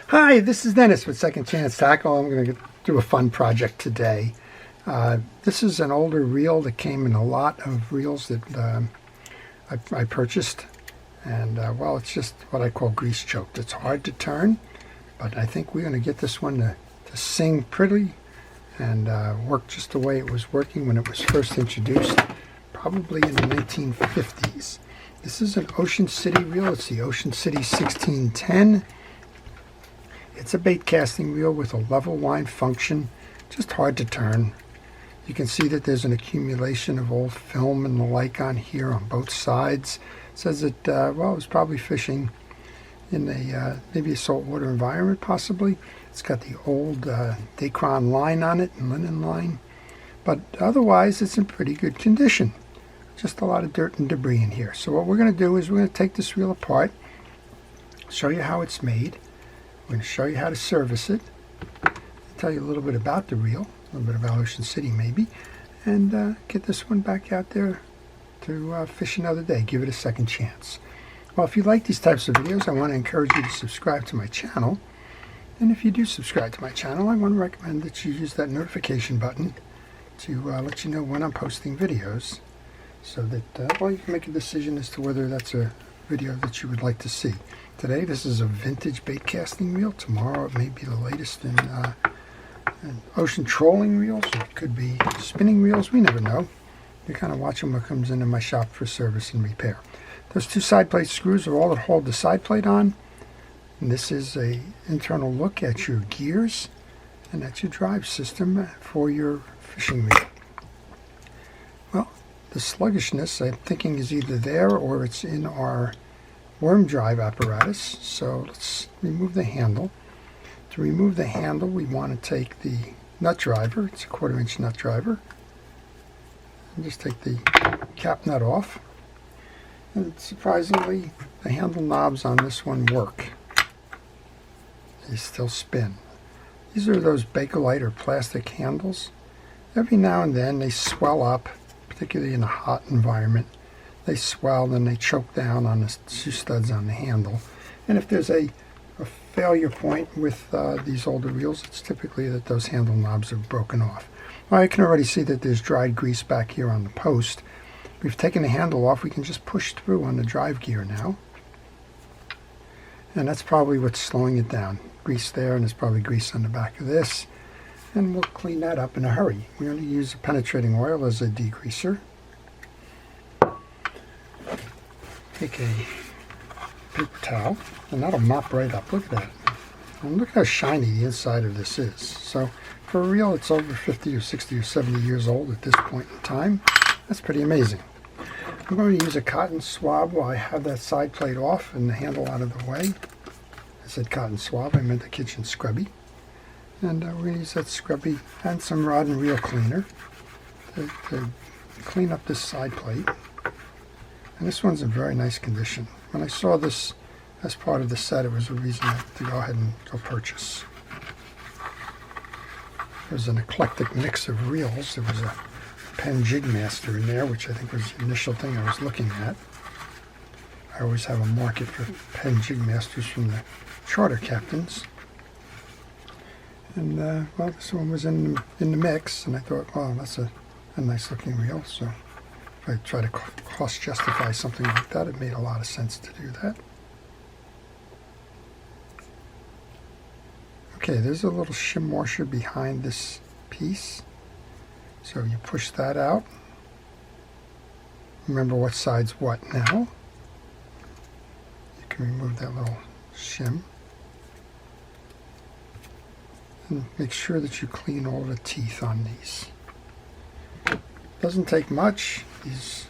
Hi, this is Dennis with Second Chance Tackle. I'm going to do a fun project today. This is an older reel that came in a lot of reels that I purchased. And, well, it's just what I call grease choked. It's hard to turn, but I think we're going to get this one to sing prettily and work just the way it was working when it was first introduced, probably in the 1950s. This is an Ocean City reel. It's the Ocean City 1610. It's a bait casting reel with a level line function, just hard to turn. You can see that there's an accumulation of old film and the like on here on both sides. It says that, well, it was probably fishing in maybe a saltwater environment, possibly. It's got the old Dacron line on it, and linen line. But otherwise, it's in pretty good condition. Just a lot of dirt and debris in here. So what we're going to do is we're going to take this reel apart, show you how it's made. We're going to show you how to service it, tell you a little bit about the reel, a little bit about Ocean City maybe, and get this one back out there to fish another day. Give it a second chance. Well, if you like these types of videos, I want to encourage you to subscribe to my channel. And if you do subscribe to my channel, I want to recommend that you use that notification button to let you know when I'm posting videos, so that well, you can make a decision as to whether that's a video that you would like to see. Today, this is a vintage bait casting reel. Tomorrow, it may be the latest in ocean trolling reels. It could be spinning reels. We never know. You're kind of watching what comes into my shop for service and repair. Those two side plate screws are all that hold the side plate on. And this is a internal look at your gears and at your drive system for your fishing reel. Well, the sluggishness, I'm thinking, is either there or it's in our worm drive apparatus. So let's remove the handle. To remove the handle, we want to take the nut driver. It's a 1/4 inch nut driver. And just take the cap nut off. And surprisingly, the handle knobs on this one work. They still spin. These are those Bakelite or plastic handles. Every now and then they swell up, particularly in a hot environment. They swell and they choke down on the shoe studs on the handle. And if there's a failure point with these older reels, it's typically that those handle knobs are broken off. Well, I can already see that there's dried grease back here on the post. We've taken the handle off. We can just push through on the drive gear now. And that's probably what's slowing it down. Grease there, and there's probably grease on the back of this. And we'll clean that up in a hurry. We're going to use a penetrating oil as a degreaser. Take a paper towel, and that'll mop right up. Look at that. And look how shiny the inside of this is. So for a reel, it's over 50 or 60 or 70 years old at this point in time. That's pretty amazing. I'm going to use a cotton swab while I have that side plate off and the handle out of the way. I said cotton swab, I meant the kitchen scrubby. And we're going to use that scrubby and some rod and reel cleaner to clean up this side plate. And this one's in very nice condition. When I saw this as part of the set, it was a reason to go ahead and go purchase. There's an eclectic mix of reels. There was a Penn Jigmaster in there, which I think was the initial thing I was looking at. I always have a market for Penn Jigmasters from the charter captains. And, well, this one was in the mix, and I thought, well, that's a nice looking reel. So if I try to cost justify something like that, it made a lot of sense to do that. Okay, there's a little shim washer behind this piece. So you push that out. Remember what side's what now. You can remove that little shim. And make sure that you clean all the teeth on these. Doesn't take much. These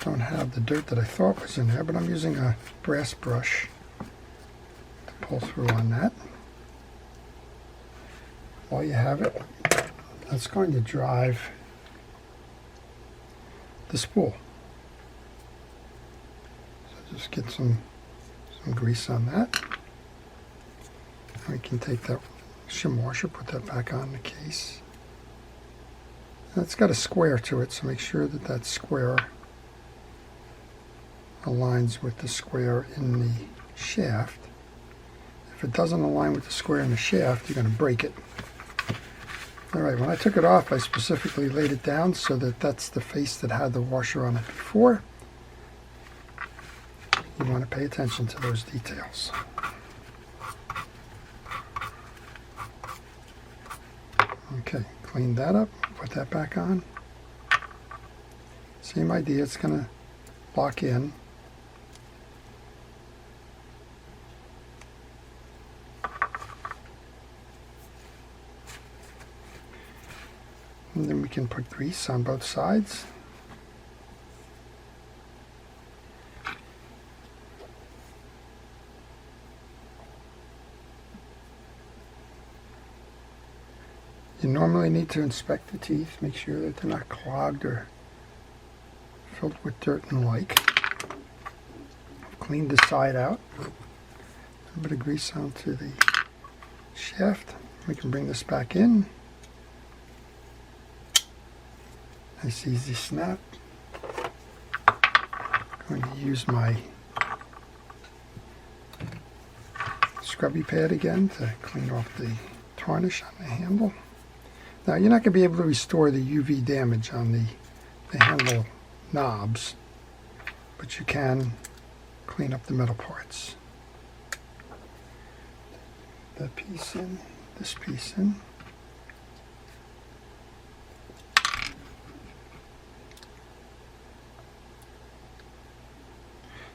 don't have the dirt that I thought was in there, but I'm using a brass brush to pull through on that. While you have it, that's going to drive the spool. So just get some grease on that. And we can take that shim washer, put that back on the case. And it's got a square to it, so make sure that that square aligns with the square in the shaft. If it doesn't align with the square in the shaft, you're going to break it. Alright, when I took it off, I specifically laid it down so that that's the face that had the washer on it before. You want to pay attention to those details. Okay, clean that up, put that back on. Same idea, it's going to lock in. And then we can put grease on both sides. You normally need to inspect the teeth, make sure that they're not clogged or filled with dirt and like. Clean the side out. A little bit of grease onto the shaft. We can bring this back in. Nice easy snap. I'm going to use my scrubby pad again to clean off the tarnish on the handle. Now you're not going to be able to restore the UV damage on the handle knobs, but you can clean up the metal parts. That piece in, this piece in.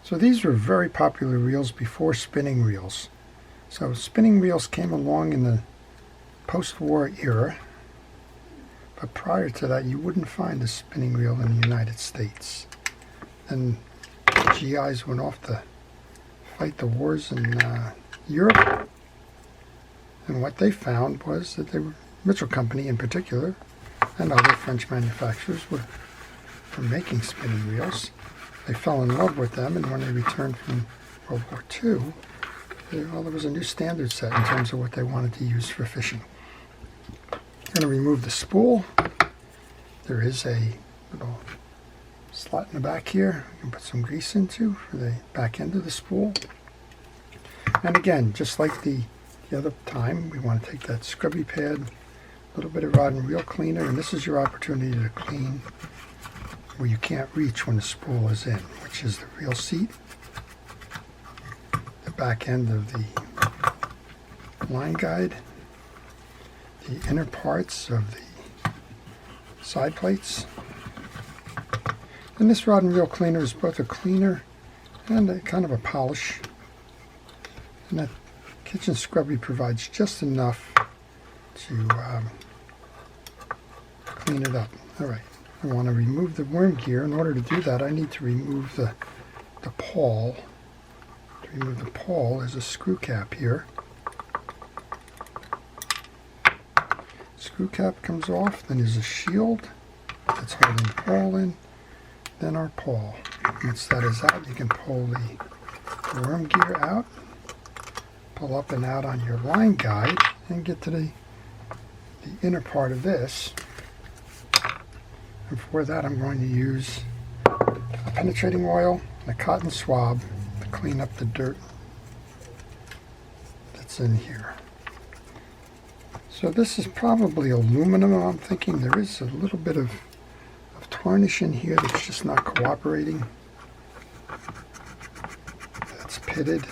So these were very popular reels before spinning reels. So spinning reels came along in the post-war era, but prior to that you wouldn't find a spinning reel in the United States. And GIs went off to fight the wars in Europe, and what they found was that they were, Mitchell Company in particular, and other French manufacturers were making spinning reels. They fell in love with them, and when they returned from World War II, there was a new standard set in terms of what they wanted to use for fishing. I'm going to remove the spool. There is a little slot in the back here you can put some grease into for the back end of the spool. And again, just like the other time, we want to take that scrubby pad, a little bit of rod and reel cleaner, and this is your opportunity to clean where you can't reach when the spool is in, which is the reel seat, the back end of the line guide, the inner parts of the side plates. And this rod and reel cleaner is both a cleaner and a kind of a polish. And that kitchen scrubby provides just enough to clean it up. All right, I want to remove the worm gear. In order to do that, I need to remove the pawl. To remove the pawl, there's a screw cap here. Screw cap comes off, then there's a shield that's holding the pawl in, then our pawl. Once that is out, you can pull the worm gear out, pull up and out on your line guide, and get to the inner part of this. And for that, I'm going to use a penetrating oil and a cotton swab to clean up the dirt that's in here. So this is probably aluminum, I'm thinking. There is a little bit of tarnish in here that's just not cooperating. That's pitted.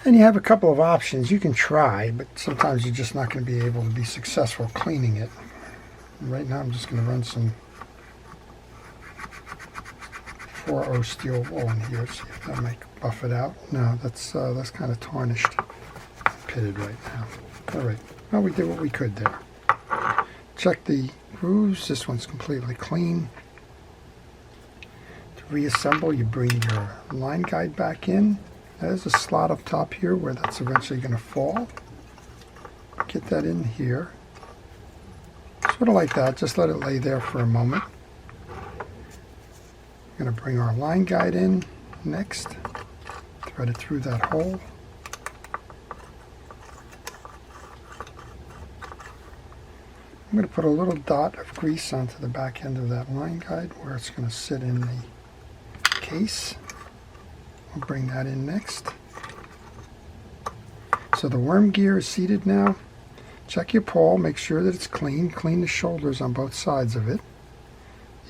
And you have a couple of options. You can try, but sometimes you're just not going to be able to be successful cleaning it. And right now I'm just going to run some 4-0 steel wool in here, see if that might buff it out. No, that's kind of tarnished, pitted right now. All right, well, we did what we could there. Check the grooves. This one's completely clean. To reassemble, you bring your line guide back in. There's a slot up top here where that's eventually going to fall. Get that in here. Sort of like that. Just let it lay there for a moment. We're going to bring our line guide in next. Thread it through that hole. I'm going to put a little dot of grease onto the back end of that line guide where it's going to sit in the case. We'll bring that in next. So the worm gear is seated now. Check your pawl, make sure that it's clean. Clean the shoulders on both sides of it.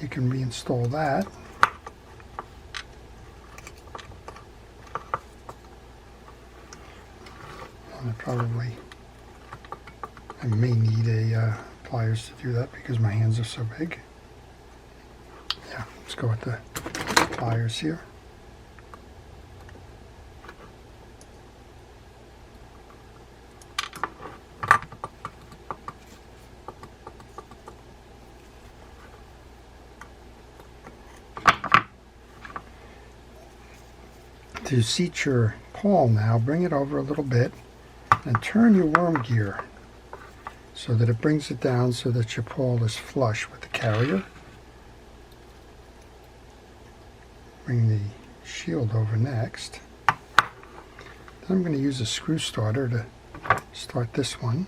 You can reinstall that. And I may need pliers to do that because my hands are so big. Yeah, let's go with the pliers here. To seat your pawl now, bring it over a little bit and turn your worm gear so that it brings it down so that your pawl is flush with the carrier. Bring the shield over next. Then I'm going to use a screw starter to start this one.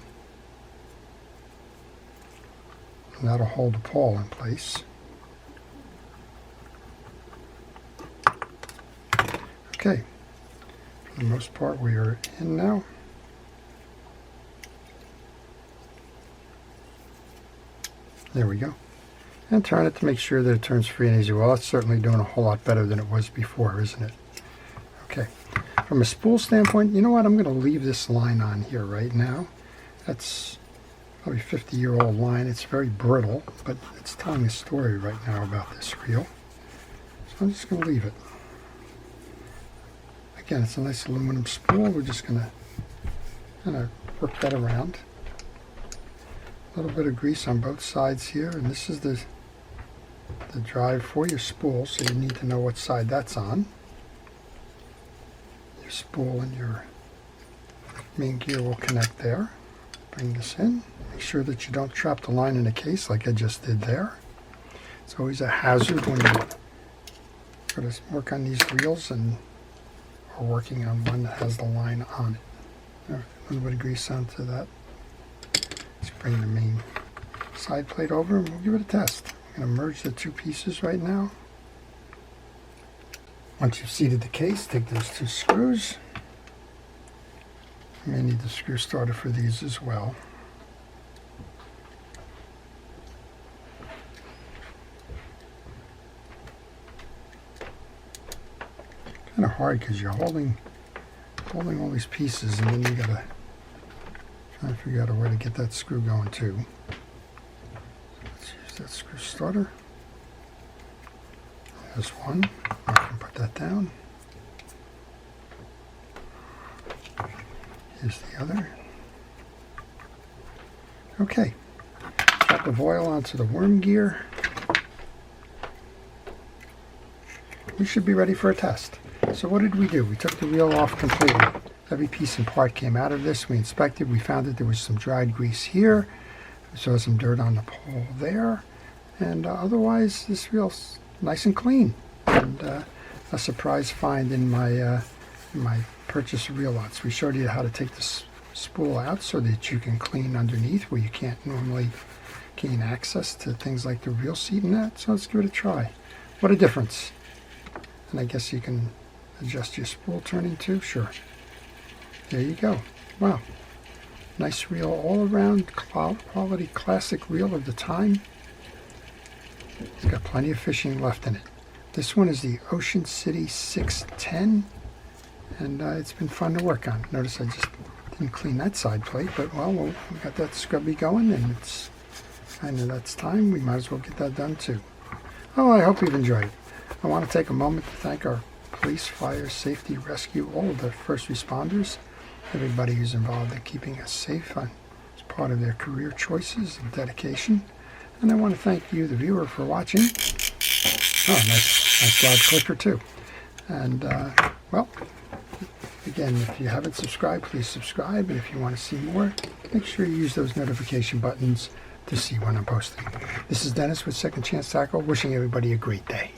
And that'll hold the pawl in place. Okay, for the most part we are in now. There we go. And turn it to make sure that it turns free and easy. Well, it's certainly doing a whole lot better than it was before, isn't it? Okay. From a spool standpoint, you know what? I'm going to leave this line on here right now. That's probably a 50-year-old line. It's very brittle, but it's telling a story right now about this reel. So I'm just going to leave it. Again, it's a nice aluminum spool. We're just going to kind of work that around. A little bit of grease on both sides here, and this is the drive for your spool, so you need to know what side that's on. Your spool and your main gear will connect there. Bring this in. Make sure that you don't trap the line in a case like I just did there. It's always a hazard when you go to work on these reels and are working on one that has the line on it. All right, a little bit of grease onto that. Let's bring the main side plate over and we'll give it a test. I'm going to merge the two pieces right now. Once you've seated the case, take those two screws. You may need the screw starter for these as well. Kind of hard because you're holding all these pieces, and then you gotta try to figure out a way to get that screw going too. Let's use that screw starter. There's one. I can put that down. Here's the other. Okay. Drop of oil onto the worm gear. We should be ready for a test. So what did we do? We took the reel off completely. Every piece and part came out of this. We inspected. We found that there was some dried grease here. We saw some dirt on the pole there. And otherwise, this reel's nice and clean. And a surprise find in my purchase of reel lots. We showed you how to take this spool out so that you can clean underneath where you can't normally gain access to things like the reel seat and that. So let's give it a try. What a difference. And I guess you can adjust your spool turning too. Sure. There you go. Wow. Nice reel all around. Quality classic reel of the time. It's got plenty of fishing left in it. This one is the Ocean City 610. And it's been fun to work on. Notice I just didn't clean that side plate, but well, we got that scrubby going, and it's kind of that's time. We might as well get that done too. Oh, I hope you've enjoyed it. I want to take a moment to thank our police, fire, safety, rescue, all of the first responders, everybody who's involved in keeping us safe as part of their career choices and dedication. And I want to thank you, the viewer, for watching. Oh, nice loud clicker too. And well, again, if you haven't subscribed, please subscribe. And if you want to see more, make sure you use those notification buttons to see when I'm posting. This is Dennis with Second Chance Tackle, wishing everybody a great day.